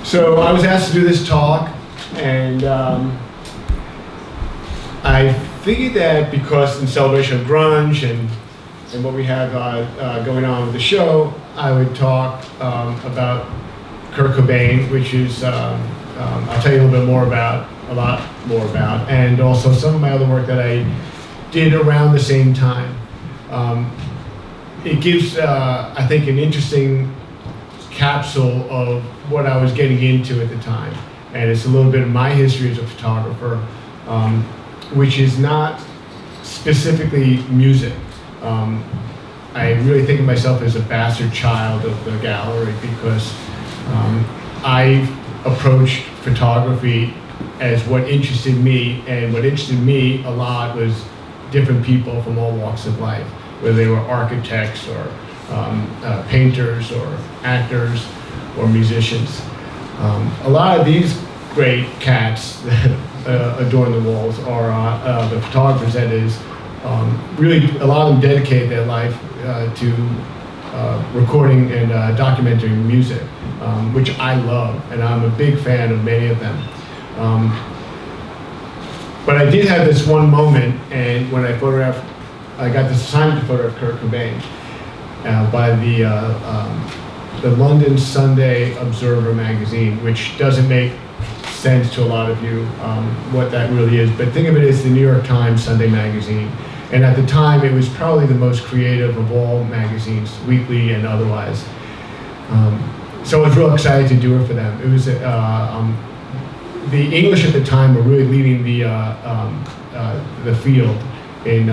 So I was asked to do this talk, and I figured that because in celebration of grunge and what we have going on with the show, I would talk about Kurt Cobain, which is, I'll tell you a lot more about, and also some of my other work that I did around the same time. It gives, I think, an interesting capsule of what I was getting into at the time. And it's a little bit of my history as a photographer, which is not specifically music. I really think of myself as a bastard child of the gallery because I approached photography as what interested me, and what interested me a lot was different people from all walks of life, whether they were architects or painters or actors or musicians. A lot of these great cats that adorn the walls are the photographers, that is. Really, a lot of them dedicate their life to recording and documenting music, which I love, and I'm a big fan of many of them. But I did have this one moment, and when I got this assignment to photograph Kurt Cobain by the London Sunday Observer magazine, which doesn't make sense to a lot of you what that really is, but think of it as the New York Times Sunday magazine. And at the time, it was probably the most creative of all magazines, weekly and otherwise. So I was real excited to do it for them. It was the English at the time were really leading the field in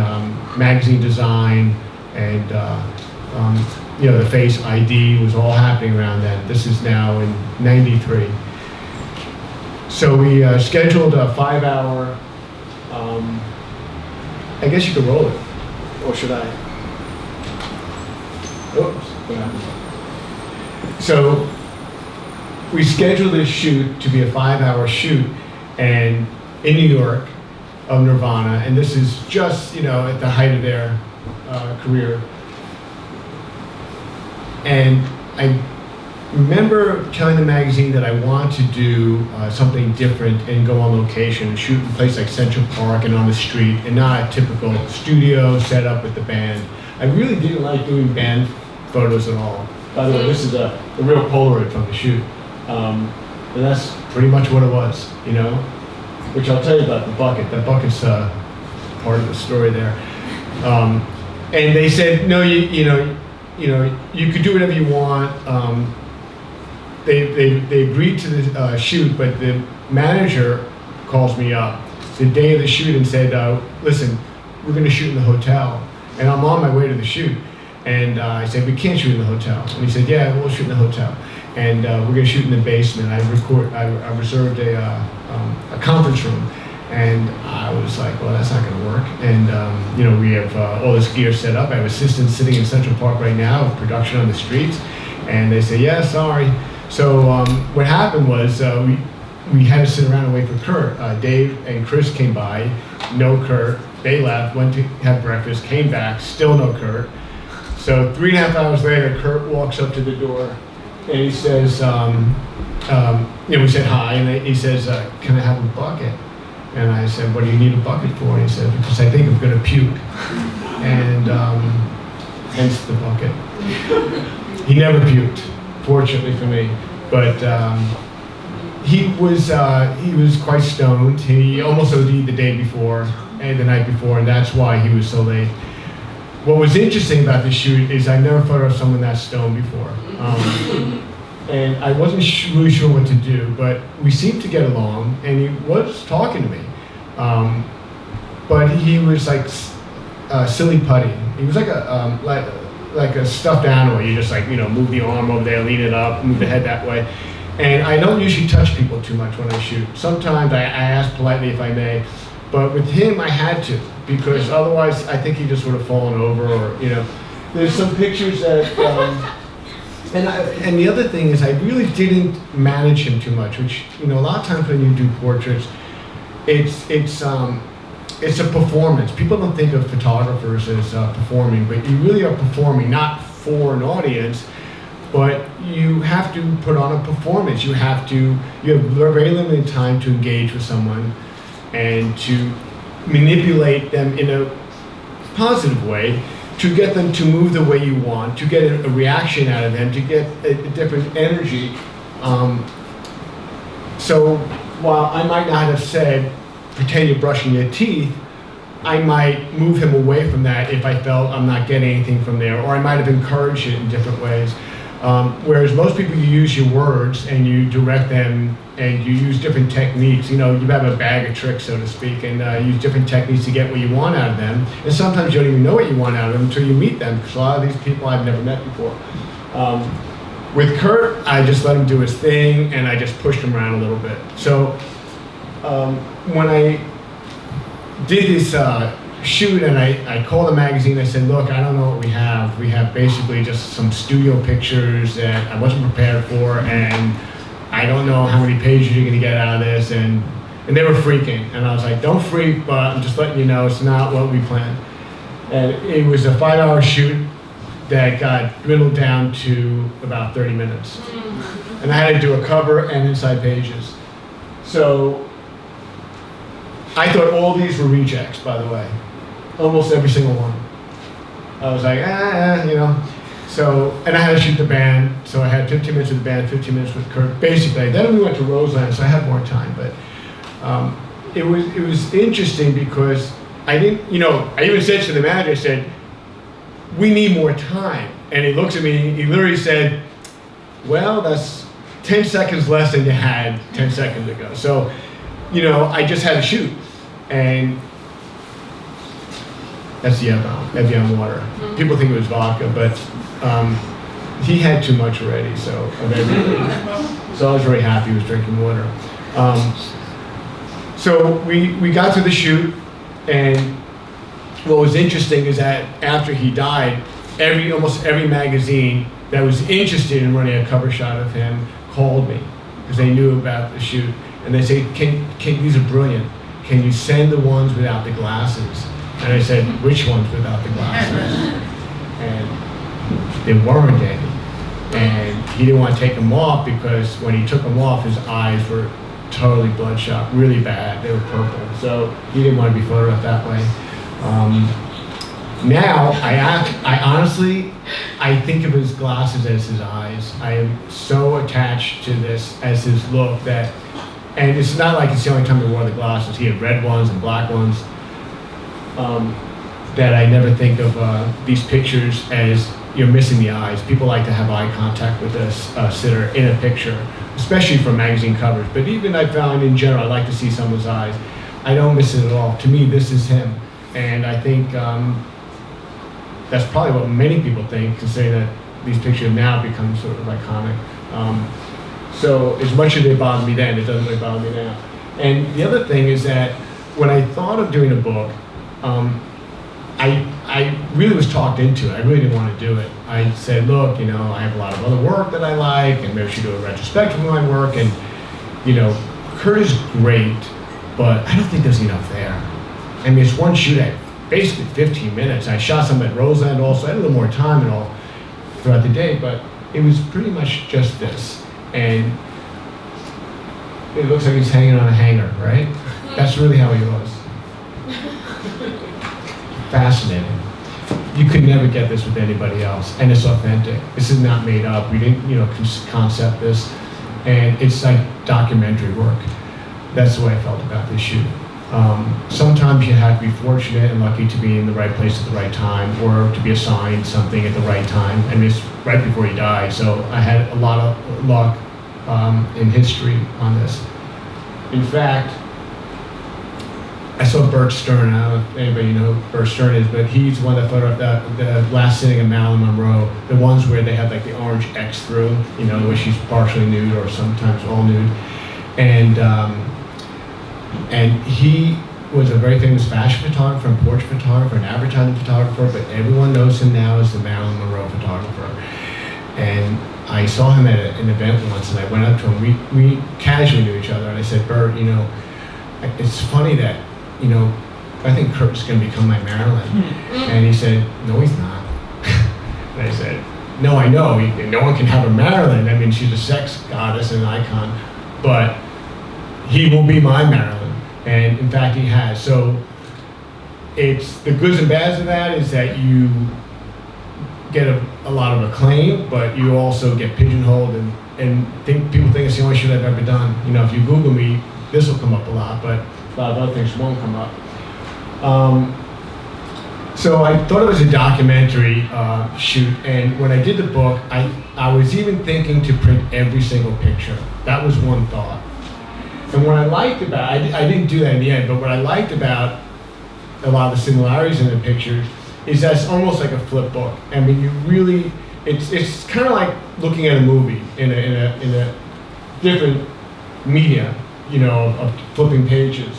magazine design, and the Face ID was all happening around then. This is now in '93. So we scheduled a 5-hour. I guess you could roll it, or should I? Oops, what happened? So we scheduled this shoot to be a 5-hour shoot, and in New York, of Nirvana, and this is just at the height of their career. And I remember telling the magazine that I want to do something different and go on location and shoot in a place like Central Park and on the street, and not a typical studio set up with the band. I really didn't like doing band photos at all. By the way, this is a real Polaroid from the shoot. And that's pretty much what it was, which I'll tell you about the bucket. That bucket's part of the story there. And they said, no, you could do whatever you want. They agreed to the shoot, but the manager calls me up the day of the shoot and said, listen, we're going to shoot in the hotel. And I'm on my way to the shoot. And I said, we can't shoot in the hotel. And he said, yeah, we'll shoot in the hotel. And we're going to shoot in the basement. I reserved a conference room. And I was like, well, that's not going to work. And, we have all this gear set up. I have assistants sitting in Central Park right now with production on the streets. And they say, yeah, sorry. So what happened was we had to sit around and wait for Kurt. Dave and Chris came by, no Kurt. They left, went to have breakfast, came back, still no Kurt. So 3.5 hours later, Kurt walks up to the door and he says, we said hi, and he says, can I have a bucket? And I said, what do you need a bucket for? And he said, because I think I'm going to puke. And hence the bucket. He never puked, fortunately for me. But he was quite stoned. He almost OD'd the day before and the night before, and that's why he was so late. What was interesting about this shoot is I never photographed someone that stoned before. And I wasn't really sure what to do, but we seemed to get along, and he was talking to me. But he was like silly putty. He was like a stuffed animal. You just move the arm over there, lean it up, move the head that way. And I don't usually touch people too much when I shoot. Sometimes I ask politely if I may, but with him I had to, because otherwise I think he just would have fallen over, or There's some pictures that. And the other thing is, I really didn't manage him too much, which a lot of times when you do portraits, it's a performance. People don't think of photographers as performing, but you really are performing not for an audience, but you have to put on a performance. You have very limited time to engage with someone and to manipulate them in a positive way, to get them to move the way you want, to get a reaction out of them, to get a different energy. So while I might not have said, pretend you're brushing your teeth, I might move him away from that if I felt I'm not getting anything from there, or I might have encouraged it in different ways. Whereas most people, you use your words and you direct them and you use different techniques. You have a bag of tricks, so to speak, and use different techniques to get what you want out of them. And sometimes you don't even know what you want out of them until you meet them, because a lot of these people I've never met before. With Kurt, I just let him do his thing and I just pushed him around a little bit. So when I did this shoot and I called the magazine, I said, look, I don't know what we have. We have basically just some studio pictures that I wasn't prepared for, and I don't know how many pages you're gonna get out of this, and they were freaking. And I was like, don't freak, but I'm just letting you know it's not what we planned. And it was a 5-hour shoot that got dwindled down to about 30 minutes. And I had to do a cover and inside pages. So I thought all these were rejects, by the way. Almost every single one. I was like, So, and I had to shoot the band, so I had 15 minutes with the band, 15 minutes with Kurt. Basically, then we went to Roseland, so I had more time, but it was interesting because I didn't, I even said to the manager, I said, we need more time. And he looks at me, he literally said, well, that's 10 seconds less than you had 10 seconds ago. So, I just had to shoot. And that's the Evian water. People think it was vodka, but he had too much already, so I was very happy he was drinking water. So we got to the shoot, and what was interesting is that after he died, almost every magazine that was interested in running a cover shot of him called me because they knew about the shoot, and they say, "Can these are brilliant. Can you send the ones without the glasses?" And I said, "Which ones without the glasses?" And there weren't any. And he didn't want to take them off because when he took them off, his eyes were totally bloodshot, really bad. They were purple. So he didn't want to be photographed that way. Now, I honestly think of his glasses as his eyes. I am so attached to this as his look that, and it's not like it's the only time he wore the glasses. He had red ones and black ones. That I never think of these pictures as you're missing the eyes. People like to have eye contact with a sitter in a picture, especially for magazine covers. But even I found in general, I like to see someone's eyes. I don't miss it at all. To me, this is him. And I think that's probably what many people think, considering that these pictures now become sort of iconic. So as much as they bothered me then, it doesn't really bother me now. And the other thing is that when I thought of doing a book, I really was talked into it. I really didn't want to do it. I said, look, I have a lot of other work that I like, and maybe we should do a retrospective of my work. And, Kurt is great, but I don't think there's enough there. I mean, it's one shoot at basically 15 minutes. I shot some at Roseland also. I had a little more time and all throughout the day, but it was pretty much just this. And it looks like he's hanging on a hanger, right? That's really how he was. Fascinating. You could never get this with anybody else, and it's authentic. This is not made up. We didn't, concept this, and it's like documentary work. That's the way I felt about this shoot. Sometimes you have to be fortunate and lucky to be in the right place at the right time, or to be assigned something at the right time. I mean, it's right before he died, so I had a lot of luck in history on this. In fact, I saw Bert Stern. I don't know if anybody know who Bert Stern is, but he's the one that photographed the last sitting of Marilyn Monroe, the ones where they have like the orange X through, where she's partially nude or sometimes all nude. And he was a very famous fashion photographer and portrait photographer and advertising photographer, but everyone knows him now as the Marilyn Monroe photographer. And I saw him at an event once, and I went up to him. We casually knew each other, and I said, Bert, it's funny that, I think Kurt's going to become my Marilyn. And he said, no, he's not. And I said, no, I know, no one can have a Marilyn. I mean, she's a sex goddess and an icon, but he will be my Marilyn. And in fact, he has. So it's the goods and bads of that is that you get a lot of acclaim, but you also get pigeonholed and people think it's the only shit I've ever done. You know, if you Google me, this will come up a lot, but a lot of other things won't come up. So I thought it was a documentary shoot, and when I did the book, I was even thinking to print every single picture. That was one thought. And what I liked about, I didn't do that in the end, but what I liked about a lot of the similarities in the pictures is that it's almost like a flip book. I mean, you really, it's kind of like looking at a movie in a different media, you know, of flipping pages.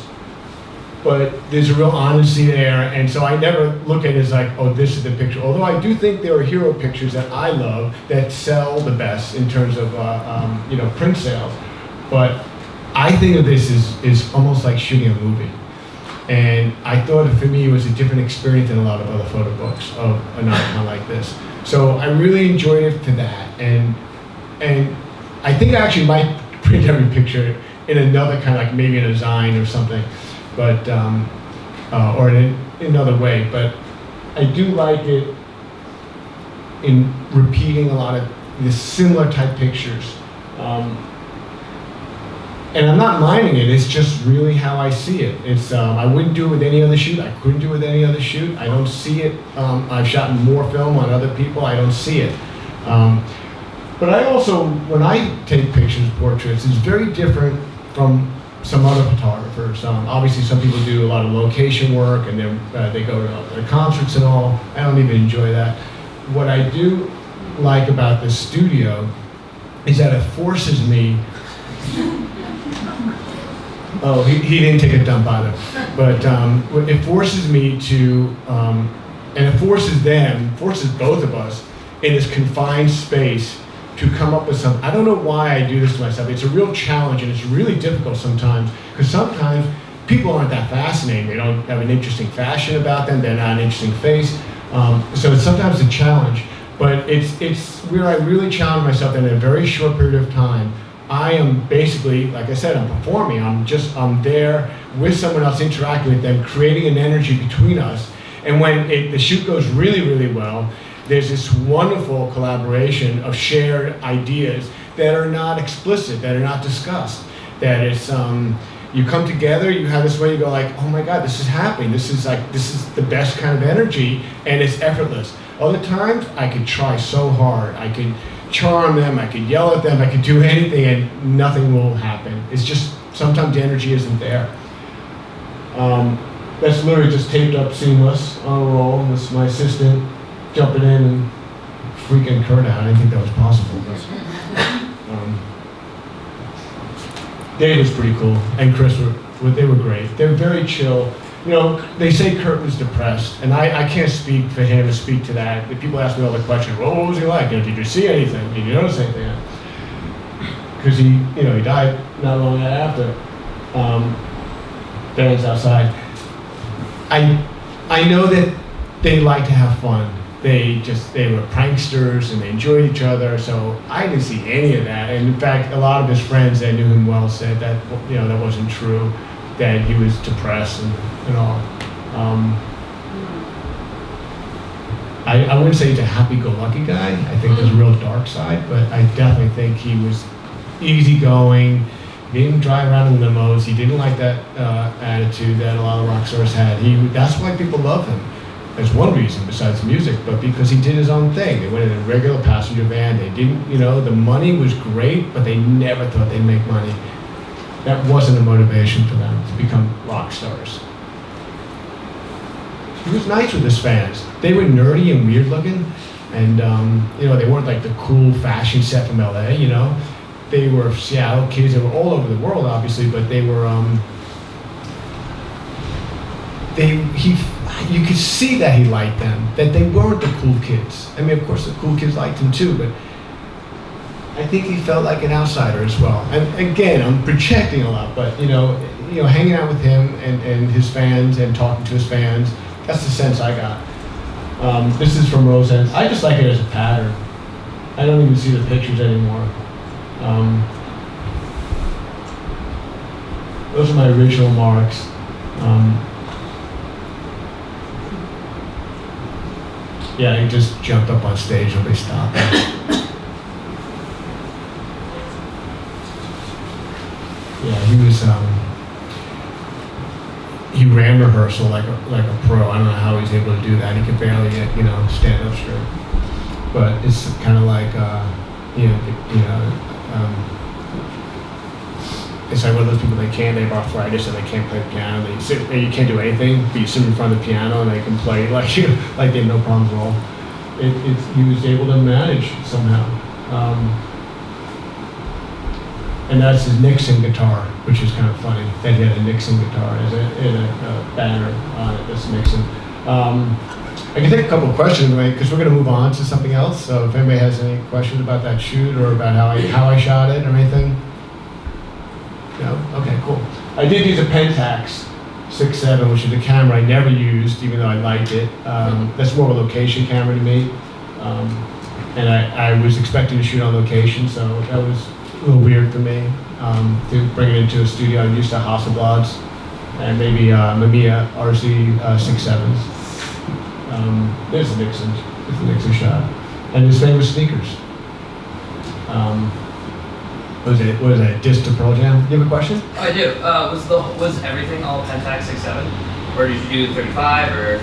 But there's a real honesty there, and so I never look at it as like, oh, this is the picture. Although I do think there are hero pictures that I love that sell the best in terms of you know, print sales. But I think of this as almost like shooting a movie. And I thought for me it was a different experience than a lot of other photo books of an icon like this. So I really enjoyed it for that. And I think I actually might print every picture in another kind of like maybe in a zine or something, but or in another way. But I do like it in repeating a lot of the similar type pictures. And I'm not minding it, it's just really how I see it. It's I wouldn't do it with any other shoot, I couldn't do it with any other shoot. I don't see it, I've shot more film on other people, I don't see it. But I also, when I take pictures, portraits, it's very different from some other photographers. Obviously some people do a lot of location work and then they go to their concerts and all. I don't even enjoy that. What I do like about this studio is that it forces me. Oh, he didn't take a dump either. But it forces me to, and it forces both of us in this confined space to come up with something. I don't know why I do this to myself. It's a real challenge and it's really difficult sometimes, because sometimes people aren't that fascinating. They don't have an interesting fashion about them. They're not an interesting face. So it's sometimes a challenge, but it's where I really challenge myself in a very short period of time. I am basically, like I said, I'm performing. I'm there with someone else, interacting with them, creating an energy between us. And when the shoot goes really, really well, there's this wonderful collaboration of shared ideas that are not explicit, that are not discussed. That it's, you come together, you have this way, you go like, oh my God, this is happening. This is the best kind of energy, and it's effortless. Other times, I could try so hard. I could charm them, I could yell at them, I could do anything and nothing will happen. It's just, sometimes the energy isn't there. That's literally just taped up seamless on a roll. This is my assistant jumping in and freaking Kurt out. I didn't think that was possible. But, Dave was pretty cool, and Chris they were great. They were very chill. You know, they say Kurt was depressed, and I can't speak for him or speak to that. The people ask me all the questions, well, what was he like? You know, did you see anything? Did you notice anything? Because he died not long after. Bands outside. I know that they like to have fun. They were pranksters and they enjoyed each other, so I didn't see any of that. And in fact, a lot of his friends that knew him well said that, you know, that wasn't true, that he was depressed and all. I wouldn't say he's a happy-go-lucky guy. I think there's a real dark side, but I definitely think he was easygoing. He didn't drive around in limos. He didn't like that attitude that a lot of rock stars had. That's why people love him. There's one reason besides music, but because he did his own thing. They went in a regular passenger van. They didn't, you know, the money was great, but they never thought they'd make money. That wasn't a motivation for them to become rock stars. He was nice with his fans. They were nerdy and weird looking, and you know, they weren't like the cool fashion set from LA, you know. They were Seattle kids. They were all over the world, obviously, but they were. You could see that he liked them. That they weren't the cool kids. I mean, of course, the cool kids liked him too, but I think he felt like an outsider as well. And again, I'm projecting a lot, but you know, hanging out with him and his fans and talking to his fans. That's the sense I got. This is from Roseanne. I just like it as a pattern. I don't even see the pictures anymore. Those are my original marks. Yeah, he just jumped up on stage, nobody stopped him. Yeah, he ran rehearsal like a pro. I don't know how he's able to do that. He could barely get, stand up straight. But it's kind of like, it's like one of those people, they have arthritis and they can't play the piano. They sit, and you can't do anything, but you sit in front of the piano and they can play like they have no problems at all. He was able to manage somehow. And that's his Nixon guitar, which is kind of funny. That he had a Nixon guitar as a banner on it, this Nixon. I can take a couple of questions, because we're going to move on to something else. So if anybody has any questions about that shoot or about how I shot it or anything. No? Okay, cool. I did use a Pentax 6.7, which is a camera I never used, even though I liked it. That's more of a location camera to me. And I was expecting to shoot on location, so that was a little weird for me to bring it into a studio. I'm used to Hasselblads and maybe Mamiya RZ 6.7s. There's the Nixon shot. And his famous sneakers. Was it a diss to Pearl Jam? Do you have a question? Oh, I do. Was everything all Pentax 6.7? Or did you do 35 or?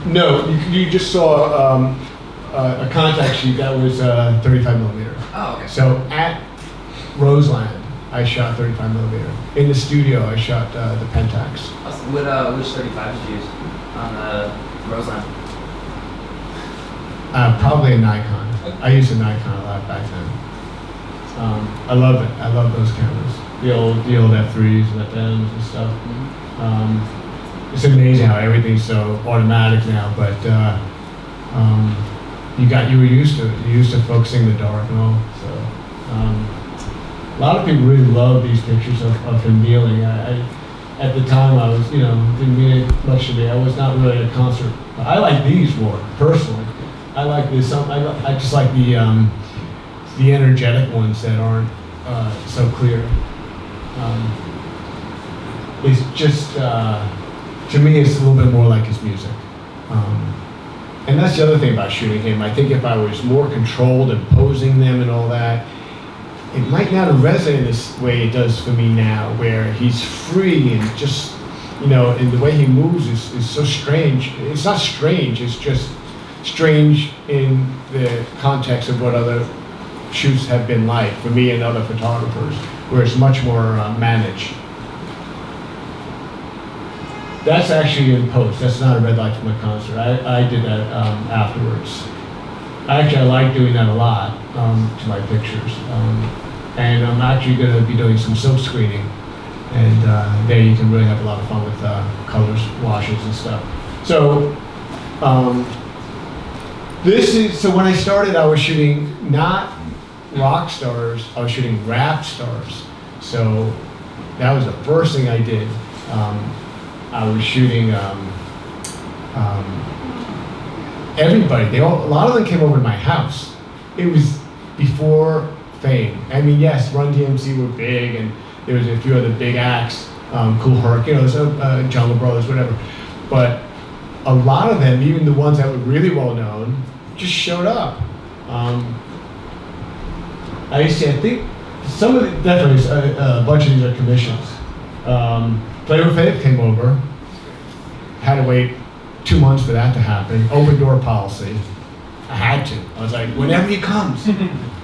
No, you just saw a contact sheet that was 35 millimeter. Oh, okay. So at Roseland, I shot 35 millimeter. In the studio, I shot the Pentax. Awesome. Which 35 did you use on the Roseland? Probably a Nikon. Okay. I used a Nikon a lot back then. I love it. I love those cameras. The old F3s and FMs and stuff. Mm-hmm. It's amazing how everything's so automatic now, but you were used to it. You're used to focusing the dark and all. So a lot of people really love these pictures of him kneeling. At the time I was, didn't mean it much to me. I was not really at a concert. I like these more personally. I like this. I just like the energetic ones that aren't so clear. It's just, to me, it's a little bit more like his music. And that's the other thing about shooting him. I think if I was more controlled and posing them and all that, it might not have resonated this way it does for me now, where he's free and just, and the way he moves is so strange. It's not strange, it's just strange in the context of what other shoots have been like for me and other photographers, where it's much more managed. That's actually in post. That's not a red light from a concert. I did that afterwards. I like doing that a lot to my pictures. And I'm actually going to be doing some silk screening. And there you can really have a lot of fun with colors, washes, and stuff. So so when I started, I was shooting not rock stars, I was shooting rap stars. So that was the first thing I did. I was shooting everybody. A lot of them came over to my house. It was before fame. I mean, yes, Run DMC were big, and there was a few other big acts, Cool Herc, there's Jungle Brothers, whatever. But a lot of them, even the ones that were really well known, just showed up. I think some of the, definitely a bunch of these are commissions. Flavor Flav came over, had to wait 2 months for that to happen, open door policy. I had to. I was like, whenever he comes,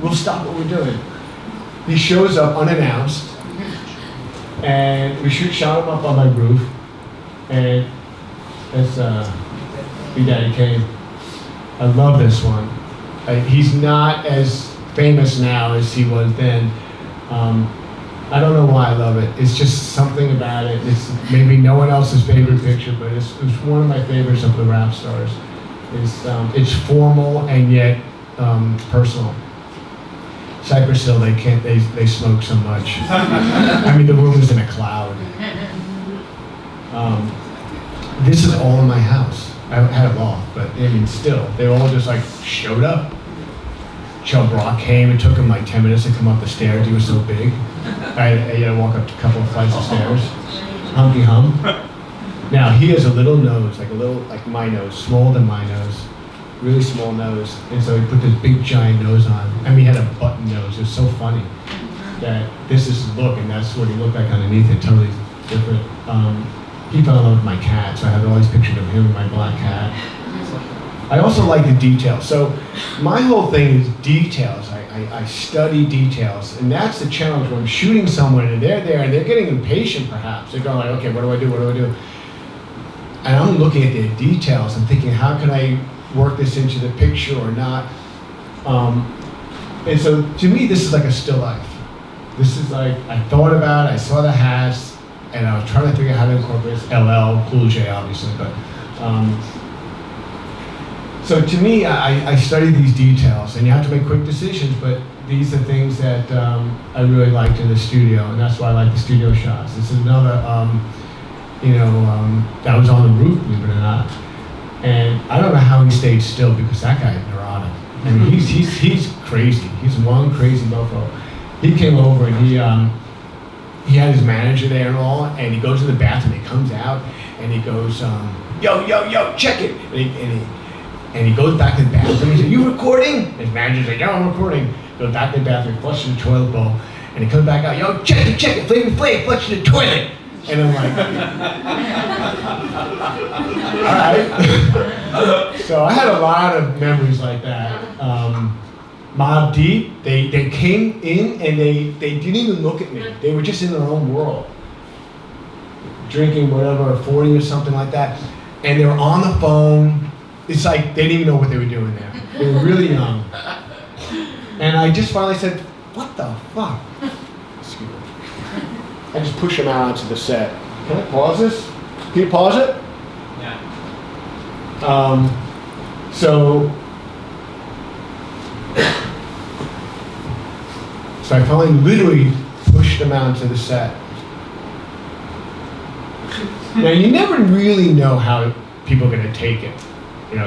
we'll stop what we're doing. He shows up unannounced, and we shot him up on my roof, and that's Big Daddy Kane. I love this one. He's not as famous now as he was then. I don't know why I love it. It's just something about it. It's maybe no one else's favorite picture, but it's one of my favorites of the rap stars. It's formal and yet personal. Cypress Hill, they smoke so much. I mean, the room is in a cloud. This is all in my house. I had a loft, but I mean, still, they all just like showed up. Chubb Rock came. It took him like 10 minutes to come up the stairs. He was so big. I had to walk up a couple of flights of stairs. Humpty Hum. Now he has a little nose, like my nose, smaller than my nose, really small nose. And so he put this big giant nose on. I mean, he had a button nose. It was so funny that this is his look, and that's what he looked like underneath it. Totally different. He fell in love with my cat, so I have all these pictures of him and my black cat. I also like the details. So my whole thing is details. I study details, and that's the challenge when I'm shooting someone and they're there and they're getting impatient perhaps. They're going like, okay, what do I do? And I'm looking at their details and thinking, how can I work this into the picture or not? And so to me, this is like a still life. This is like, I thought about it, I saw the hats, and I was trying to figure out how to incorporate LL, Cool J obviously, but so to me, I study these details, and you have to make quick decisions, but these are things that I really liked in the studio, and that's why I like the studio shots. This is another, that was on the roof, believe it or not, and I don't know how he stayed still, because that guy is neurotic. I mean, he's crazy. He's one crazy mofo. He came over, and he had his manager there and all, and he goes to the bathroom, he comes out, and he goes, yo, check it, and he goes back to the bathroom. He said, you recording? His manager's like, yeah, I'm recording. Goes back to the bathroom, flushes the toilet bowl, and he comes back out, yo, check it, Flavor flush the toilet. And I'm like, all right. So I had a lot of memories like that. Mobb Deep, they came in and they didn't even look at me. They were just in their own world. Drinking whatever, 40 or something like that. And they were on the phone. It's like they didn't even know what they were doing there. They were really young. And I just finally said, what the fuck? Excuse me. I just push him out onto the set. Can I pause this? Can you pause it? Yeah. So I finally literally pushed him out onto the set. Now you never really know how people are going to take it.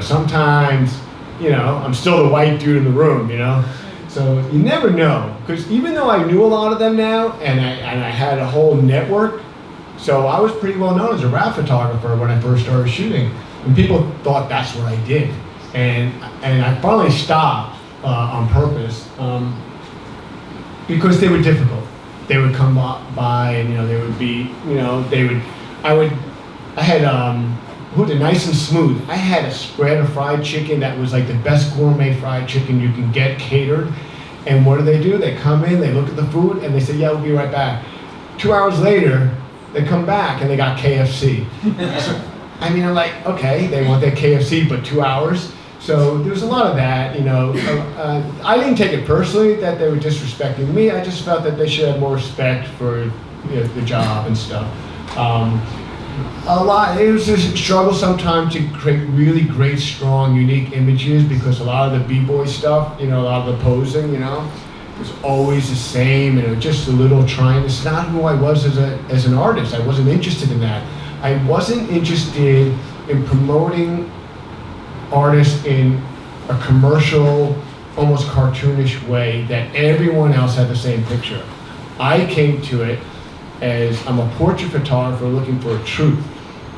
Sometimes, I'm still the white dude in the room, So you never know, because even though I knew a lot of them now, and I had a whole network, so I was pretty well known as a rap photographer when I first started shooting, and people thought that's what I did, and I finally stopped on purpose because they were difficult. They would come by, and they would be, I had. Nice and smooth. I had a spread of fried chicken that was like the best gourmet fried chicken you can get catered. And what do? They come in, they look at the food, and they say, yeah, we'll be right back. 2 hours later, they come back and they got KFC. So, I'm like, okay, they want their KFC, but 2 hours. So there was a lot of that, I didn't take it personally that they were disrespecting me. I just felt that they should have more respect for the job and stuff. It was a struggle sometimes to create really great, strong, unique images because a lot of the b-boy stuff, a lot of the posing, was always the same, and it was just a little trying. It's not who I was as an artist. I wasn't interested in that. I wasn't interested in promoting artists in a commercial, almost cartoonish way that everyone else had the same picture. I came to it as I'm a portrait photographer looking for a truth.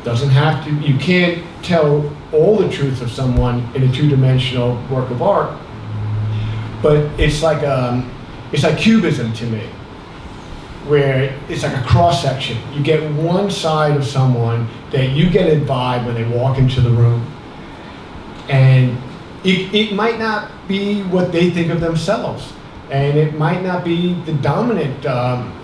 Doesn't have to, you can't tell all the truth of someone in a two-dimensional work of art, but it's like cubism to me, where it's like a cross-section. You get one side of someone that you get a vibe when they walk into the room, and it might not be what they think of themselves. And it might not be the dominant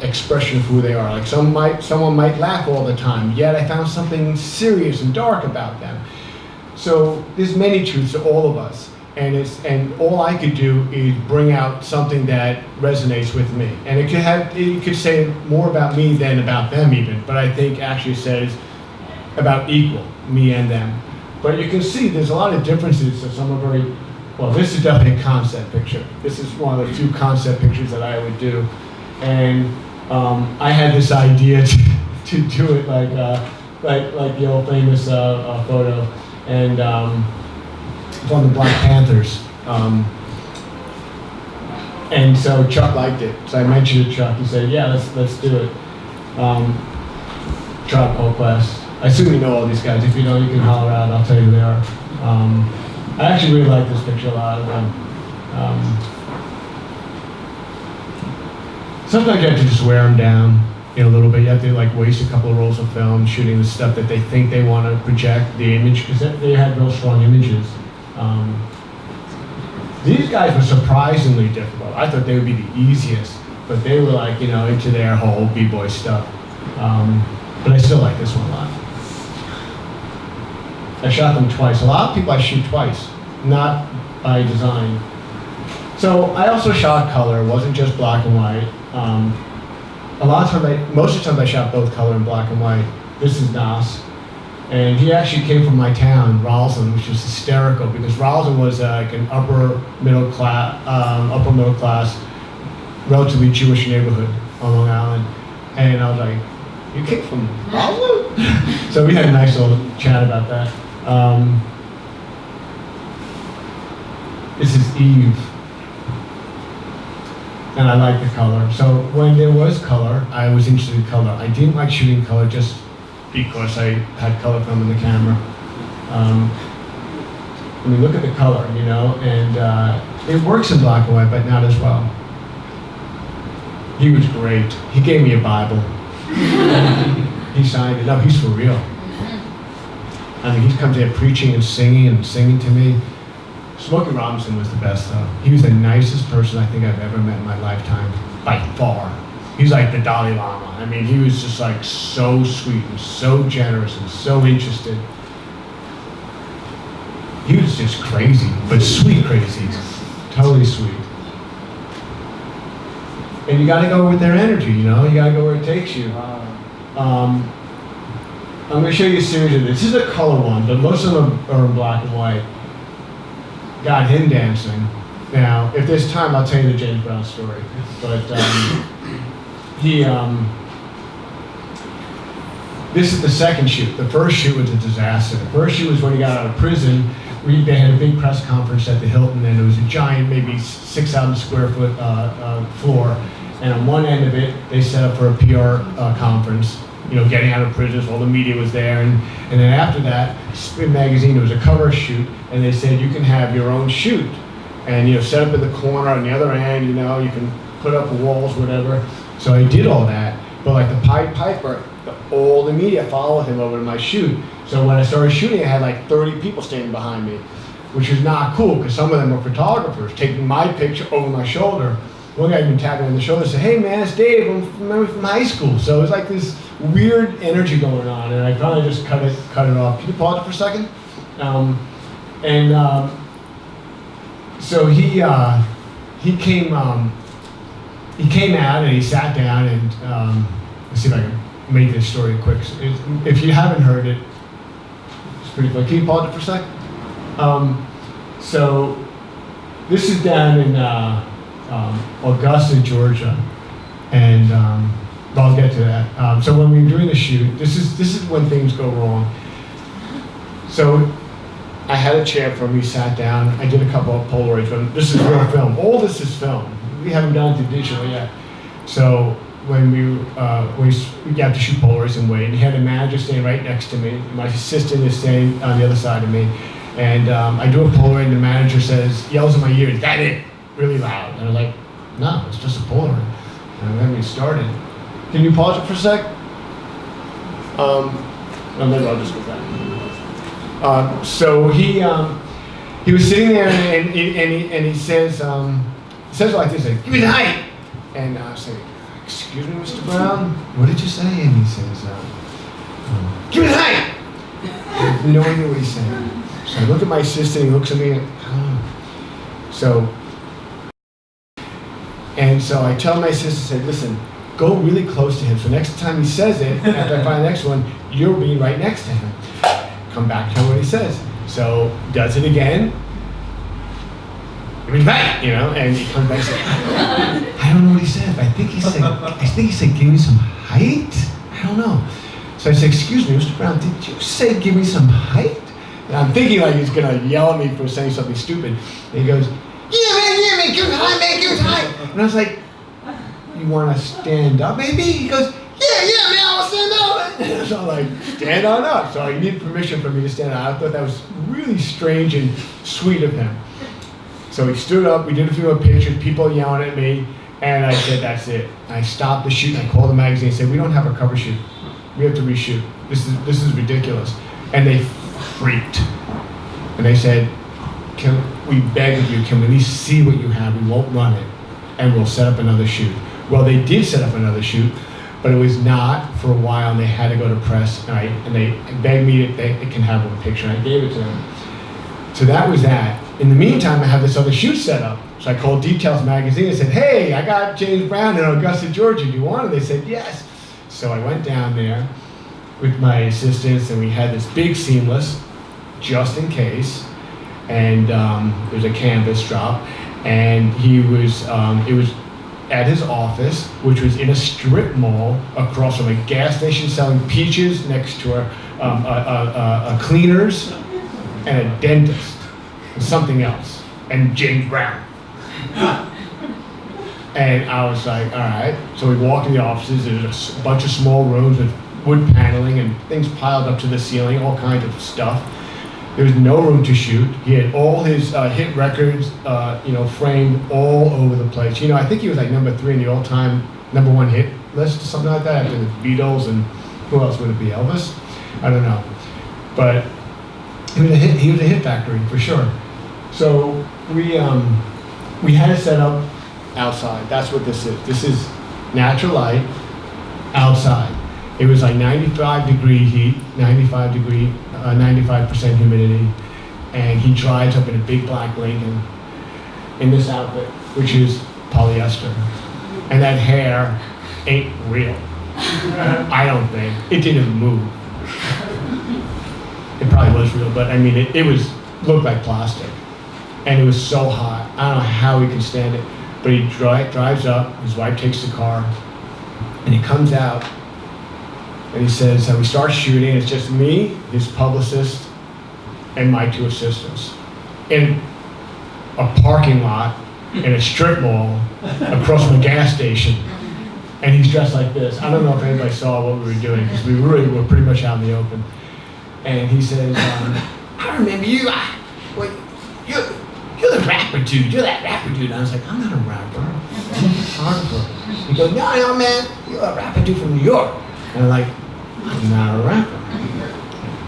expression of who they are. Like someone might laugh all the time, yet I found something serious and dark about them. So there's many truths to all of us, and all I could do is bring out something that resonates with me. And it could say more about me than about them even, but I think actually says about equal, me and them. But you can see there's a lot of differences. So some are very. Well, this is definitely a concept picture. This is one of the few concept pictures that I would do. And I had this idea to do it like the old famous photo. And it's on the Black Panthers. And so Chuck liked it. So I mentioned it to Chuck. He said, yeah, let's do it. Tribe Called Quest. I assume you know all these guys. If you don't, you can holler out. I'll tell you who they are. I actually really like this picture a lot of them. Sometimes you have to just wear them down, a little bit. You have to like waste a couple of rolls of film shooting the stuff that they think they want to project the image, because they had real strong images. These guys were surprisingly difficult. I thought they would be the easiest, but they were like, into their whole b-boy stuff. But I still like this one a lot. I shot them twice. A lot of people I shoot twice, not by design. So I also shot color. It wasn't just black and white. Most of the time I shot both color and black and white. This is Nas. And he actually came from my town, Rowlson, which was hysterical because Rowlson was like an upper middle class, relatively Jewish neighborhood on Long Island. And I was like, you came from Rowlson? So we had a nice little chat about that. This is Eve. And I like the color. So when there was color, I was interested in color. I didn't like shooting color just because I had color film in the camera. I mean, look at the color, and it works in black and white, but not as well. He was great. He gave me a Bible. He signed it. No, he's for real. I mean, he comes there preaching and singing to me. Smokey Robinson was the best, though. He was the nicest person I think I've ever met in my lifetime, by far. He's like the Dalai Lama. I mean, he was just like so sweet and so generous and so interested. He was just crazy, but sweet crazy. Totally sweet. And you gotta go with their energy, you gotta go where it takes you. I'm gonna show you a series of this. This is a color one, but most of them are in black and white. Got him dancing. Now, if there's time, I'll tell you the James Brown story. But this is the second shoot. The first shoot was a disaster. The first shoot was when he got out of prison. They had a big press conference at the Hilton, and it was a giant, maybe 6,000 square foot floor. And on one end of it, they set up for a PR conference. Getting out of prison, so all the media was there, and then after that, Spin Magazine, there was a cover shoot, and they said you can have your own shoot, and set up in the corner on the other end, you can put up walls, whatever. So I did all that, but like the Pied Piper, all the media followed him over to my shoot. So when I started shooting, I had like 30 people standing behind me, which was not cool because some of them were photographers taking my picture over my shoulder. One guy even tapped me on the shoulder and said, "Hey man, it's Dave, I'm from high school." So it was like this weird energy going on, and I finally just cut it off. Can you pause it for a second? So he came out and he sat down and let's see if I can make this story quick. If you haven't heard it, it's pretty funny. Can you pause it for a second? So this is down in Augusta, Georgia, and I'll get to that. So when we were doing the shoot, this is when things go wrong. So I had a chair for him. He sat down. I did a couple of Polaroids. But this is real film. All this is film. We haven't done it to digital yet. So when we got to shoot Polaroids and wait, and he had a manager standing right next to me. My assistant is standing on the other side of me, and I do a Polaroid, and the manager yells in my ear, "Is that it?" Really loud. And I'm like, "No, it's just a Polaroid." And then we started. Can you pause it for a sec? No, maybe I'll just go back. So he was sitting there and he says like this, like, "Give me the height." And I say, "Excuse me, Mr. Brown, what did you say?" And he says, "Give me the height." I have no idea what he's saying. So I look at my assistant, he looks at me, and so I tell my assistant, I said, "Listen, go really close to him. So next time he says it, after I find the next one, you'll be right next to him. Come back to what he says." So does it again. And he comes back and says, "I don't know what he said. I think he said, give me some height? I don't know." So I said, "Excuse me, Mr. Brown, did you say give me some height?" And I'm thinking like he's gonna yell at me for saying something stupid. And he goes, "Yeah, man, make your time, make your time. And I was like, you want to stand up maybe? He goes, yeah, man, I'll stand up. So I'm like, stand on up. So he needed permission for me to stand up. I thought that was really strange and sweet of him. So he stood up, we did a few more pictures, people yelling at me, and I said, that's it. I stopped the shoot, and I called the magazine and said, we don't have a cover shoot. We have to reshoot. This is ridiculous. And they freaked. And they said, we beg of you, can we at least see what you have? We won't run it, and we'll set up another shoot. Well, they did set up another shoot, but it was not for a while, and they had to go to press, right? And they begged me that they can have one picture, and I gave it to them. So that was that. In the meantime, I have this other shoot set up. So I called Details Magazine and said, hey, I got James Brown in Augusta, Georgia. Do you want it? They said, yes. So I went down there with my assistants, and we had this big seamless, just in case. And there was a canvas drop. And he was, it was at his office, which was in a strip mall across from a gas station selling peaches next to a cleaners and a dentist. Something else, and James Brown. And I was like, all right. So we walked in the offices. There's a bunch of small rooms with wood paneling and things piled up to the ceiling, all kinds of stuff. There was no room to shoot. He had all his hit records, framed all over the place. I think he was like number 3 in the all-time #1 hit list or something like that, after the Beatles, and who else would it be? Elvis? I don't know. But he was a hit factory for sure. So we had it set up outside. That's what this is. This is natural light outside. It was like 95-degree heat, 95% humidity, and he drives up in a big black Lincoln in this outfit, which is polyester, and that hair ain't real. I don't think. It didn't move. It probably was real, but I mean, it looked like plastic. And it was so hot. I don't know how he could stand it. But he drives up, his wife takes the car, and he comes out, and he says, we start shooting, it's just me, his publicist, and my 2 assistants. In a parking lot, in a strip mall, across from a gas station. And he's dressed like this. I don't know if anybody saw what we were doing, because we really were pretty much out in the open. And he says, I remember you, you're the rapper dude, you're that rapper dude. And I was like, I'm not a rapper, I'm a photographer. He goes, no, man, you're a rapper dude from New York. And I'm like, I'm not a rapper.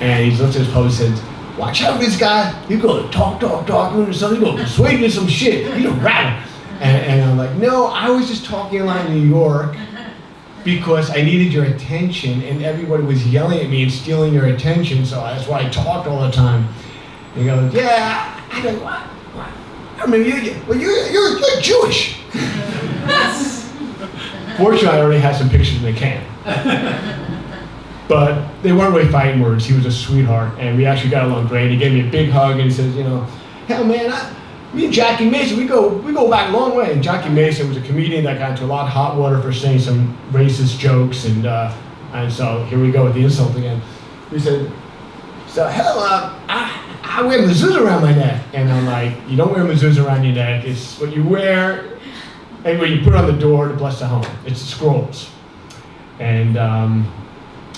And he looks at his publicist and says, watch out for this guy, he's gonna talk or something, he's gonna persuade you to some shit, he's a rapper. And I'm like, no, I was just talking a lot in New York because I needed your attention, and everybody was yelling at me and stealing your attention, so that's why I talked all the time. And he goes, yeah, I go, what? I mean, you're Jewish. Fortunately, I already had some pictures in the can. But they weren't really fighting words. He was a sweetheart, and we actually got along great. He gave me a big hug, and he says, hell, man, me and Jackie Mason, we go back a long way. And Jackie Mason was a comedian that got into a lot of hot water for saying some racist jokes, and so here we go with the insult again. He said, I wear mezuzah around my neck. And I'm like, you don't wear mezuzah around your neck. It's what you wear, and what you put on the door to bless the home. It's the scrolls. And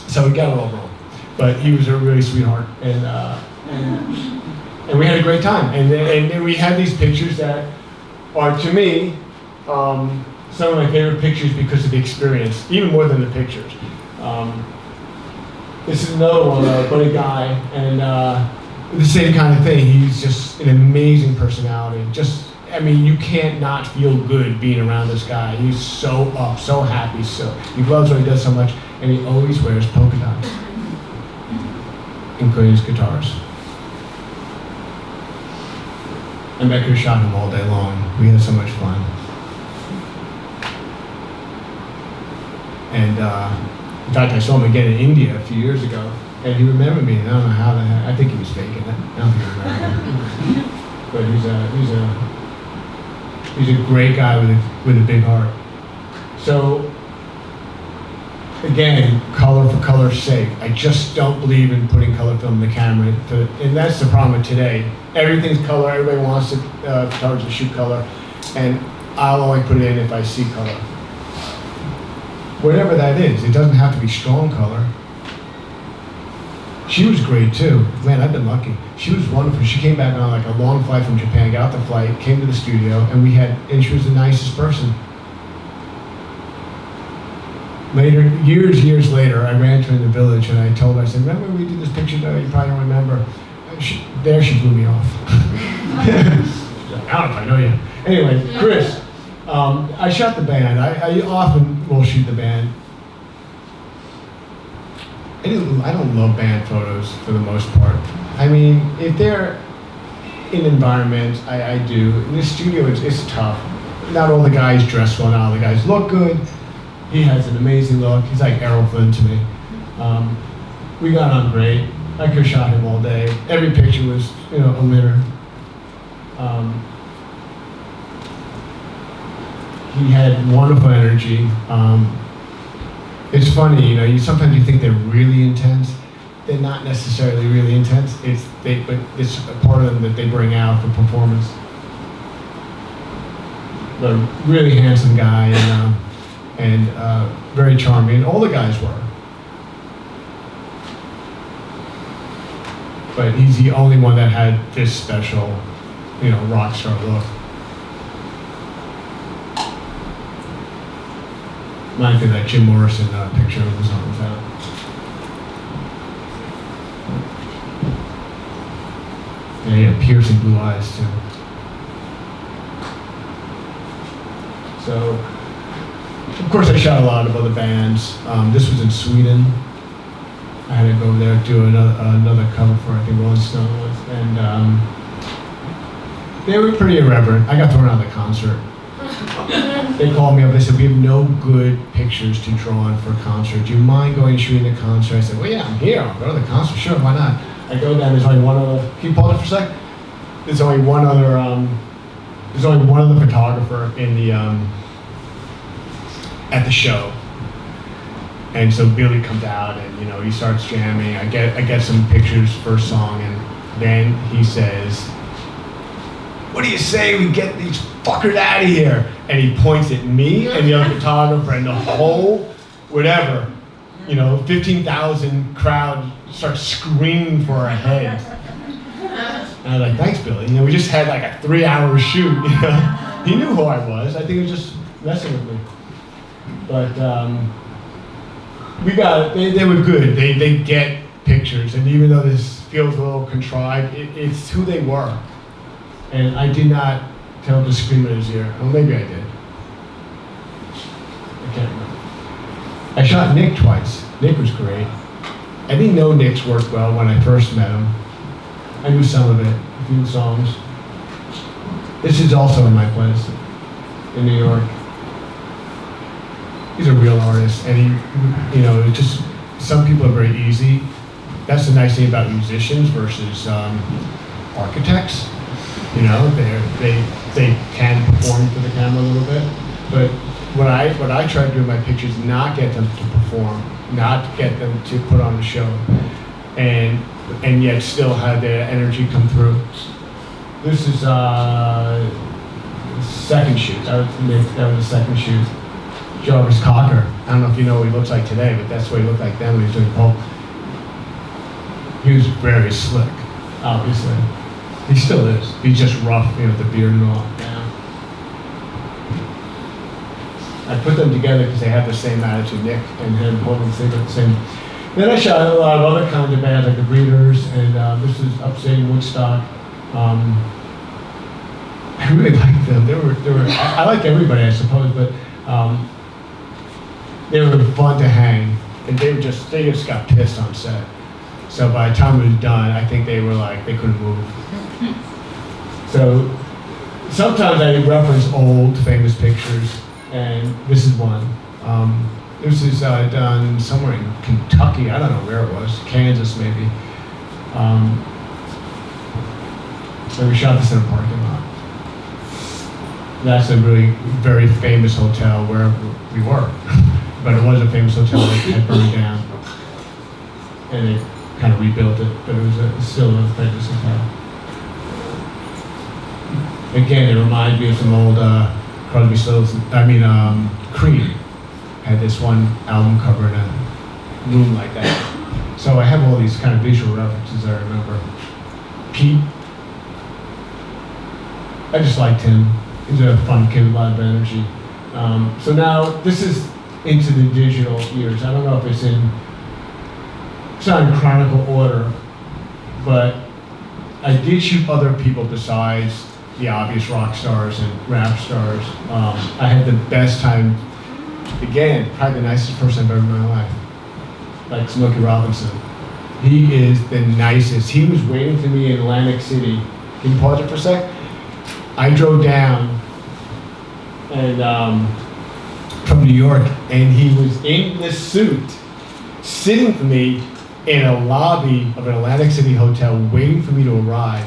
so we got it all wrong. But he was a really sweetheart. And we had a great time. And then we had these pictures that are, to me, some of my favorite pictures because of the experience, even more than the pictures. This is another one, but a guy, and the same kind of thing. He's just an amazing personality. You can't not feel good being around this guy. He's so up, so happy, he loves what he does so much, and he always wears polka dots, including his guitars. I met her shot him all day long. We had so much fun. And in fact, I saw him again in India a few years ago, and he remembered me. And I don't know how the heck. I think he was faking it. I don't think he remembered me. But he's a great guy with a big heart. So again, color for color's sake. I just don't believe in putting color film in the camera, and that's the problem with today. Everything's color. Everybody wants to photographers to shoot color, and I'll only put it in if I see color. Whatever that is, it doesn't have to be strong color. She was great too. Man, I've been lucky. She was wonderful. She came back on like a long flight from Japan, got off the flight, came to the studio, and she was the nicest person. Later, years later, I ran to her in the village and I told her, I said, remember we did this picture that you probably don't remember? She blew me off. She's like, I don't know if I know you. Anyway, Chris, I shot the band. I often will shoot the band. I don't love band photos for the most part. I mean, if they're in environments, I do. In the studio, it's tough. Not all the guys dress well, not all the guys look good. He has an amazing look. He's like Errol Flynn to me. We got on great. I could have shot him all day. Every picture was, a winner. He had wonderful energy. It's funny, sometimes you think they're really intense. They're not necessarily really intense. But it's a part of them that they bring out for performance. But a really handsome guy and very charming. And all the guys were. But he's the only one that had this special, rock star look. Reminds me of that Jim Morrison picture of his arms out. Yeah, he had piercing blue eyes too. So, of course, I shot a lot of other bands. This was in Sweden. I had to go there and do another cover for, I think, Rolling Stone was. And they were pretty irreverent. I got thrown out of the concert. They called me up, they said, we have no good pictures to draw on for a concert. Do you mind going and shooting the concert? I said, well, yeah, I'm here. I'll go to the concert. Sure, why not? I go down, there's only one other, can you pause it for a sec? There's only one other photographer in the, at the show. And so Billy comes out and, he starts jamming. I get some pictures, first song, and then he says, what do you say we get these fuckers out of here? And he points at me and the other photographer and the whole, whatever, 15,000 crowd starts screaming for our heads. And I was like, thanks, Billy. We just had like a 3-hour shoot, He knew who I was. I think he was just messing with me. But we got it. They were good. They get pictures. And even though this feels a little contrived, it's who they were. And I did not tell him to scream in his ear. Well, maybe I did. I can't remember. I shot Nick twice. Nick was great. I didn't know Nick's work well when I first met him. I knew some of it, a few songs. This is also in my place in New York. He's a real artist, and he, just some people are very easy. That's the nice thing about musicians versus architects. They can perform for the camera a little bit, but what I try to do in my pictures is not get them to perform, not get them to put on a show, and yet still have their energy come through. This is second shoot. That was the second shoot. Jarvis Cocker. I don't know if you know what he looks like today, but that's what he looked like then when he was doing Pulp. He was very slick, obviously. He still is. He's just rough, the beard and all. Yeah. I put them together because they have the same attitude, Nick and him, holding the same. Then I shot a lot of other kinds of bands, like the Breeders, and this is upstate in Woodstock. I really liked them. They were. I like everybody, I suppose, but they were fun to hang, and they just got pissed on set. So by the time it was done, I think they were like, they couldn't move. So sometimes I reference old famous pictures, and this is one. This is done somewhere in Kentucky. I don't know where it was, Kansas maybe. So we shot this in a parking lot. That's a really very famous hotel where we were, but it was a famous hotel that had burned down, and they kind of rebuilt it, but it was still a famous hotel. again, it reminds me of some old Crosby, Stills. Cream had this one album cover in a room like that. So I have all these kind of visual references I remember. Pete, I just liked him. He's a fun kid with a lot of energy. So now this is into the digital years. I don't know if it's not in chronicle order, but I did shoot other people besides the obvious rock stars and rap stars. I had the best time, again, probably the nicest person I've ever met in my life, like Smokey Robinson. He is the nicest. He was waiting for me in Atlantic City. Can you pause it for a sec? I drove down and from New York, and he was in this suit, sitting for me in a lobby of an Atlantic City hotel, waiting for me to arrive.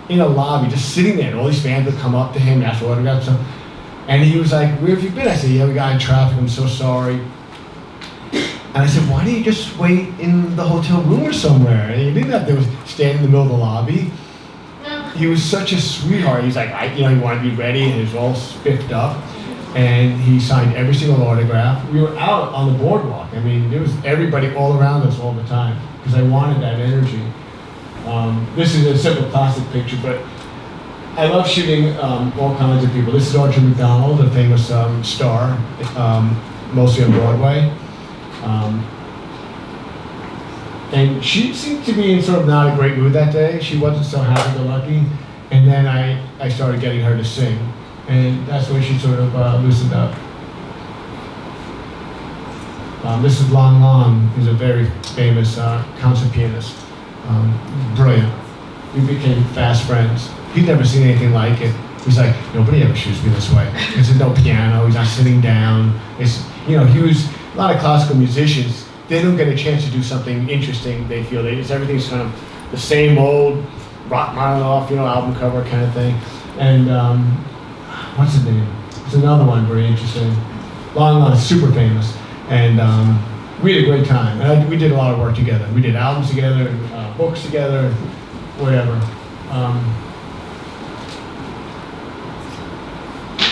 In a lobby, just sitting there, and all these fans would come up to him, ask for autographs, and he was like, "Where have you been?" I said, "Yeah, we got in traffic. I'm so sorry." And I said, "Why don't you just wait in the hotel room or somewhere?" And he didn't have to stand in the middle of the lobby. He was such a sweetheart. He's like, he wanted to be ready, and he was all spiffed up. And he signed every single autograph. We were out on the boardwalk. I mean, there was everybody all around us all the time because I wanted that energy. This is a simple classic picture, but I love shooting all kinds of people. This is Audra McDonald, a famous star, mostly on Broadway. And she seemed to be in sort of not a great mood that day. She wasn't so happy-go-lucky. And then I started getting her to sing. And that's when she sort of loosened up. This is Long Long, who's a very famous concert pianist. Brilliant. We became fast friends. He'd never seen anything like it. He's like, nobody ever shoots me this way. There's no piano, he's not sitting down. He was, a lot of classical musicians, they don't get a chance to do something interesting, they feel. Everything's kind of the same old Rachmaninoff, album cover kind of thing. And what's his name? There's another one very interesting. Long, super famous. And we had a great time. And we did a lot of work together. We did albums together, and, books together, and whatever.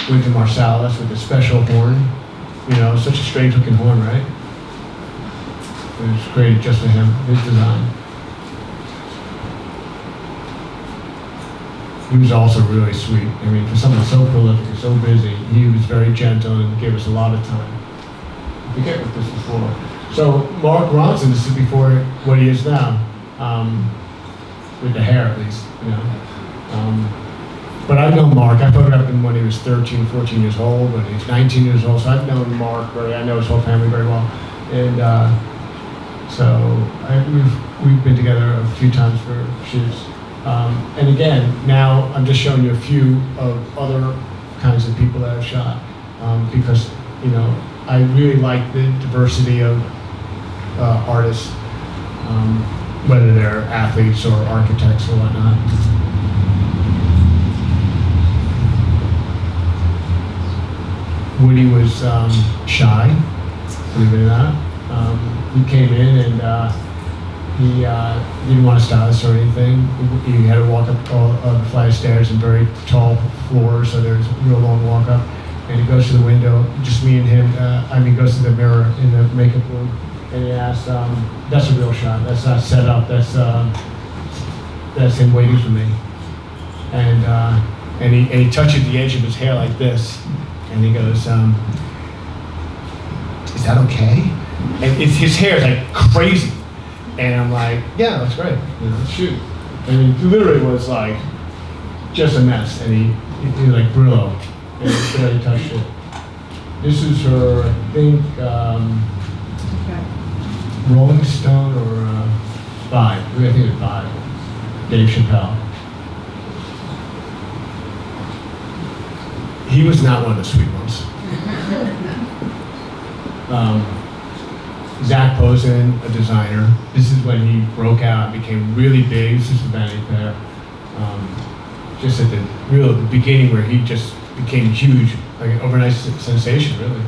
Went to Marsalis with a special horn. Such a strange looking horn, right? It was created just for him, his design. He was also really sweet. I mean, for someone so prolific and so busy, he was very gentle and gave us a lot of time. I forget what this is before. So Mark Ronson, this is before what he is now, with the hair at least, But I've known Mark. I photographed him when he was 13, 14 years old, when he was 19 years old. So I've known Mark, I know his whole family very well. And we've been together a few times for shoots. And again, now I'm just showing you a few of other kinds of people that I've shot because, I really like the diversity of artists, whether they're athletes or architects or whatnot. Woody was shy, believe it or not. He came in and he didn't want to stylist or anything. He had to walk up all the flight of stairs and very tall floors, so there's a real long walk up. And he goes to the window, just me and him. Goes to the mirror in the makeup room, and he asks, "That's a real shot. That's not set up. That's him waiting for me." And he touches the edge of his hair like this, and he goes, "Is that okay?" And his hair is like crazy. And I'm like, "Yeah, that's great. Shoot." And he literally was like, just a mess. And he like Brillo, and he barely touched it. This is her, I think, Rolling Stone or Vibe. I think it was Vibe. Dave Chappelle. He was not one of the sweet ones. Zach Posen, a designer. This is when he broke out and became really big. This is Vanity Fair. Just at the beginning where he just became huge, like an overnight sensation, really.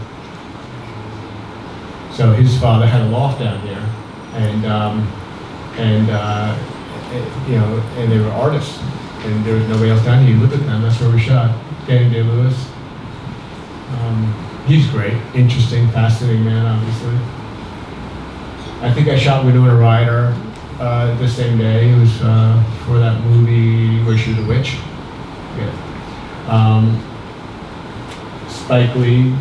So his father had a loft down here, and they were artists. and there was nobody else down here. You look at them, that's where we shot. Danny Day-Lewis. He's great, interesting, fascinating man, obviously. I think I shot Winona Ryder the same day. It was for that movie where she was a witch. Yeah. Spike Lee.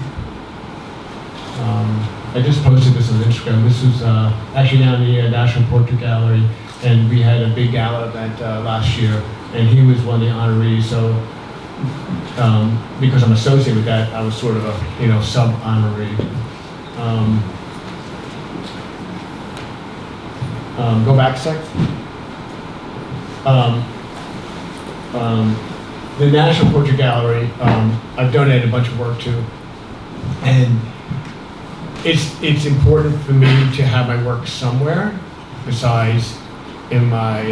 I just posted this on Instagram. This was actually down the National Portrait Gallery, and we had a big gala event last year, and he was one of the honorees. So because I'm associated with that, I was sort of a sub-honoree. Go back a sec. The National Portrait Gallery, I've donated a bunch of work to, and it's important for me to have my work somewhere besides in my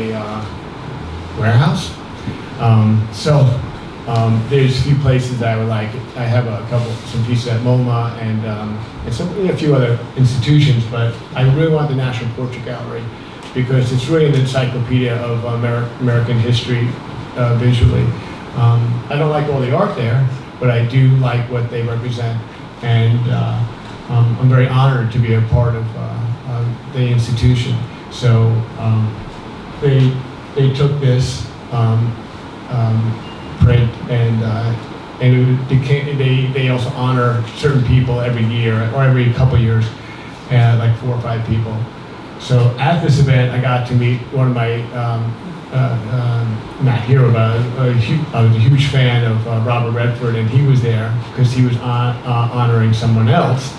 warehouse. There's a few places that I would like. I have some pieces at MoMA and a few other institutions, but I really want the National Portrait Gallery because it's really an encyclopedia of American history visually. I don't like all the art there, but I do like what they represent, and I'm very honored to be a part of the institution. So they took this print and they also honor certain people every year or every couple years, like 4 or 5 people. So at this event, I got to meet one of my not hero, but I was a huge fan of Robert Redford, and he was there because he was honoring someone else,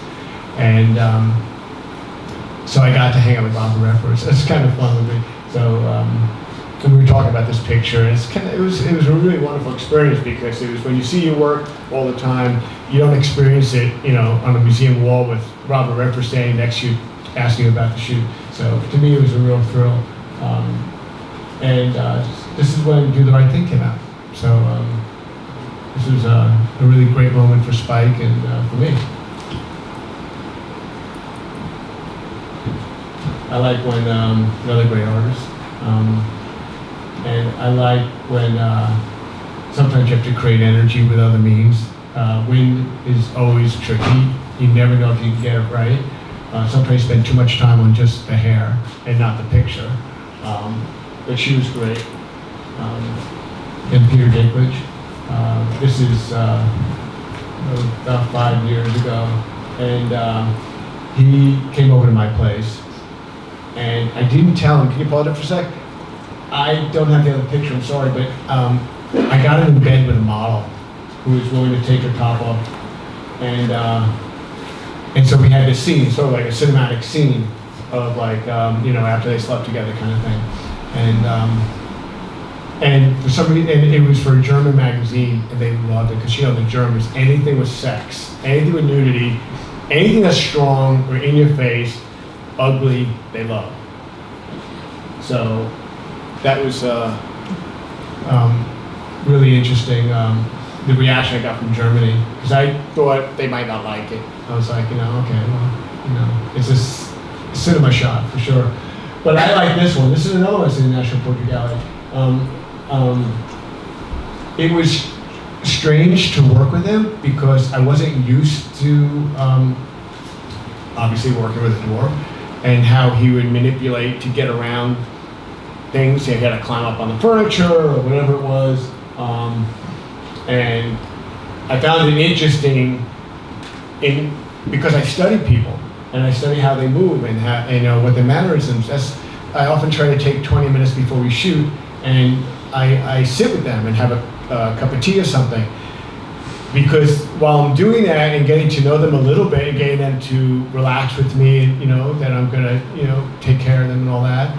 and so I got to hang out with Robert Redford. So it's kind of fun with me. So. And we were talking about this picture, and it was a really wonderful experience because it was when you see your work all the time, you don't experience it, on a museum wall with Robert Redford standing next to you, asking you about the shoot. So to me, it was a real thrill. This is when Do the Right Thing came out. So this was a really great moment for Spike and for me. I like when another great artist. And I like when sometimes you have to create energy with other means. Wind is always tricky. You never know if you can get it right. Sometimes you spend too much time on just the hair and not the picture. But she was great. And Peter Dinklage. This is about 5 years ago. And he came over to my place. And I didn't tell him, can you pause it for a sec? I don't have the other picture, I'm sorry, but I got him in bed with a model who was willing to take her top off. And so we had this scene, sort of like a cinematic scene of like, after they slept together kind of thing. And for some reason, and it was for a German magazine, and they loved it, because the Germans, anything with sex, anything with nudity, anything that's strong or in your face, ugly, they love. So that was really interesting, the reaction I got from Germany, because I thought they might not like it. I was like, okay, well, it's a cinema shot for sure. But I like this one. This is another one that's in the National Portrait Gallery. It was strange to work with him because I wasn't used to obviously working with a dwarf and how he would manipulate to get around things. He had to climb up on the furniture or whatever it was. And I found it interesting because I study people and I study how they move and what their mannerisms. I often try to take 20 minutes before we shoot and I sit with them and have a cup of tea or something. Because while I'm doing that and getting to know them a little bit and getting them to relax with me and that I'm gonna take care of them and all that,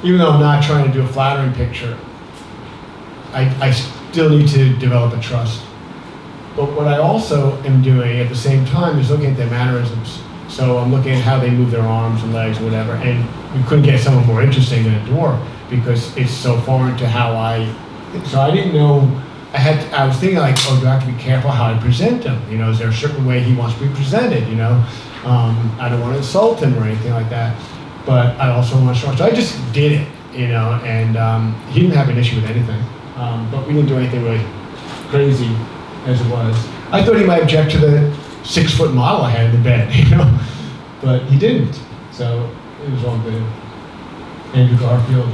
even though I'm not trying to do a flattering picture, I still need to develop a trust. But what I also am doing at the same time is looking at their mannerisms. So I'm looking at how they move their arms and legs and whatever. And we couldn't get someone more interesting than a dwarf because it's so foreign to how so I didn't know, I was thinking like, do I have to be careful how I present him? Is there a certain way he wants to be presented, I don't want to insult him or anything like that. But I also want to show. So I just did it. you know, and he didn't have an issue with anything, but we didn't do anything really crazy as it was. I thought he might object to the 6-foot model I had in the bed, you know, but he didn't, so it was all good. Andrew Garfield.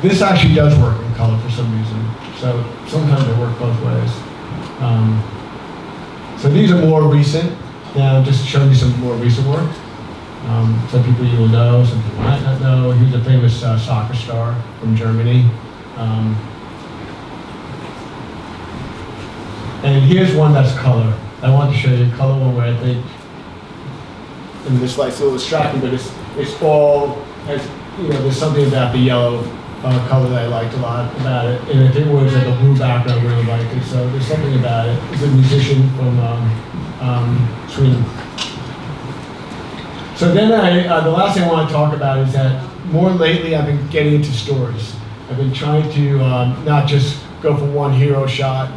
This actually does work in color for some reason, so sometimes they work both ways. So these are more recent. Now, just showing you some more recent work. Some people you will know, some people might not know. He was a famous soccer star from Germany. And here's one that's color. I want to show you a color one where I think, and this light's a little distracting, but it's all, you know, there's something about the yellow color that I liked a lot about it. And if it was like a blue background, I really liked it. So there's something about it. He's a musician from Sweden. So then the last thing I want to talk about is that more lately I've been getting into stories. I've been trying to not just go for one hero shot,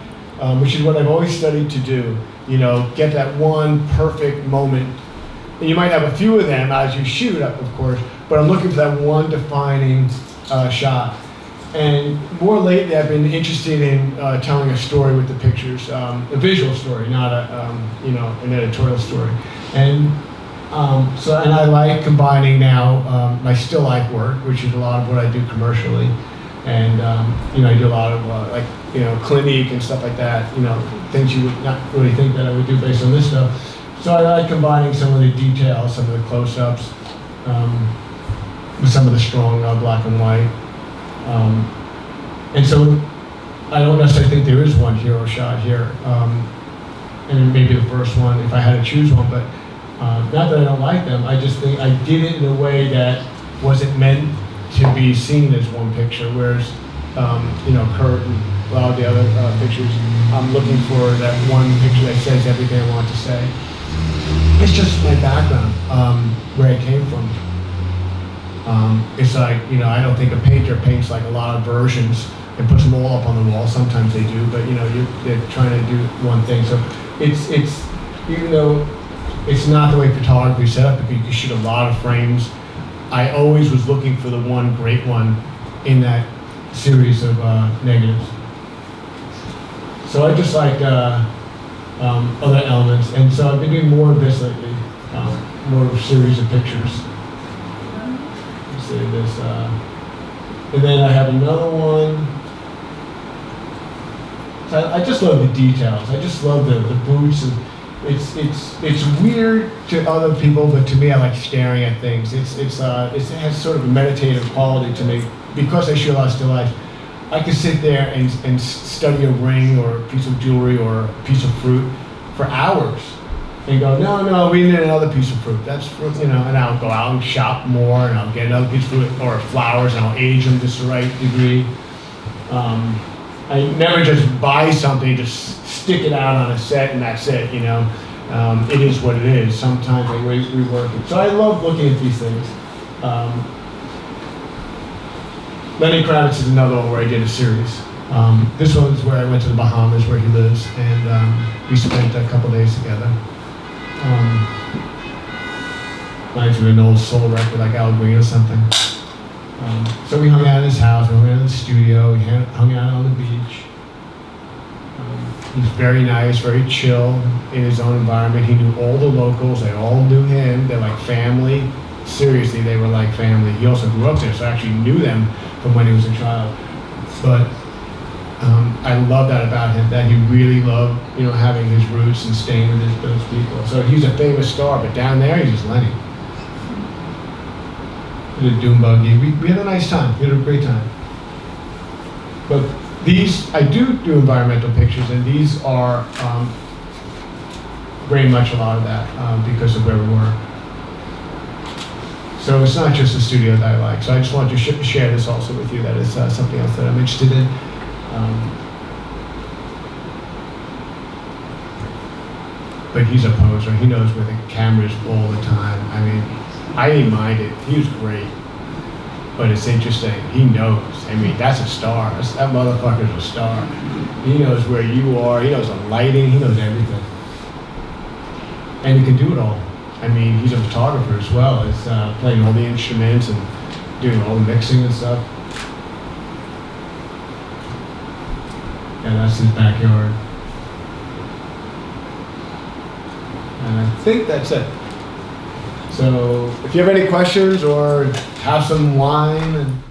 which is what I've always studied to do. You know, get that one perfect moment. And you might have a few of them as you shoot, of course, but I'm looking for that one defining shot. And more lately I've been interested in telling a story with the pictures, a visual story, not you know, an editorial story. And and I like combining now my still life work, which is a lot of what I do commercially, and you know, I do a lot of like, you know, Clinique and stuff like that. You know, things you would not really think that I would do based on this stuff. So I like combining some of the details, some of the close-ups, with some of the strong black and white. And so I don't necessarily think there is one hero shot here, and maybe the first one if I had to choose one, but. Not that I don't like them, I just think I did it in a way that wasn't meant to be seen as one picture, whereas, you know, Kurt and a lot of the other pictures, I'm looking for that one picture that says everything I want to say. It's just my background, where I came from. It's like, you know, I don't think a painter paints like a lot of versions and puts them all up on the wall. Sometimes they do, but you know, they're trying to do one thing. So it's even though it's not the way photography is set up, because you can shoot a lot of frames, I always was looking for the one great one in that series of negatives. So I just like other elements, and so I've been doing more of this lately, more of a series of pictures. Let's see this, and then I have another one. So I just love the details. I just love the boots. And it's weird to other people, but to me, I like staring at things. It has sort of a meditative quality to me, because I shoot a lot of still life. I can sit there and study a ring or a piece of jewelry or a piece of fruit for hours and go, no, we need another piece of fruit. That's fruit, you know, and I'll go out and shop more, and I'll get another piece of fruit or flowers, and I'll age them just the right degree. I never just buy something, just stick it out on a set and that's it, you know. It is what it is. Sometimes I rework it. So I love looking at these things. Lenny Kravitz is another one where I did a series. This one is where I went to the Bahamas, where he lives, and we spent a couple days together. Reminds me of an old soul record like Al Green or something. So we hung out at his house, we hung out in the studio, we hung out on the beach. He was very nice, very chill in his own environment. He knew all the locals, they all knew him, they're like family. Seriously, they were like family. He also grew up there, so I actually knew them from when he was a child. But I love that about him, that he really loved, you know, having his roots and staying with those people. So he's a famous star, but down there, he's just Lenny. We did Doom Buggy. We had a nice time. We had a great time. But these, I do environmental pictures, and these are very much a lot of that because of where we were. So it's not just the studio that I like. So I just wanted to share this also with you. That is something else that I'm interested in. But he's a poser. He knows where the camera is all the time. I mean, I didn't mind it. He was great. But it's interesting. He knows. I mean, that's a star. That motherfucker's a star. He knows where you are. He knows the lighting. He knows everything. And he can do it all. I mean, he's a photographer as well. He's playing all the instruments and doing all the mixing and stuff. And that's his backyard. And I think that's it. So if you have any questions or have some wine and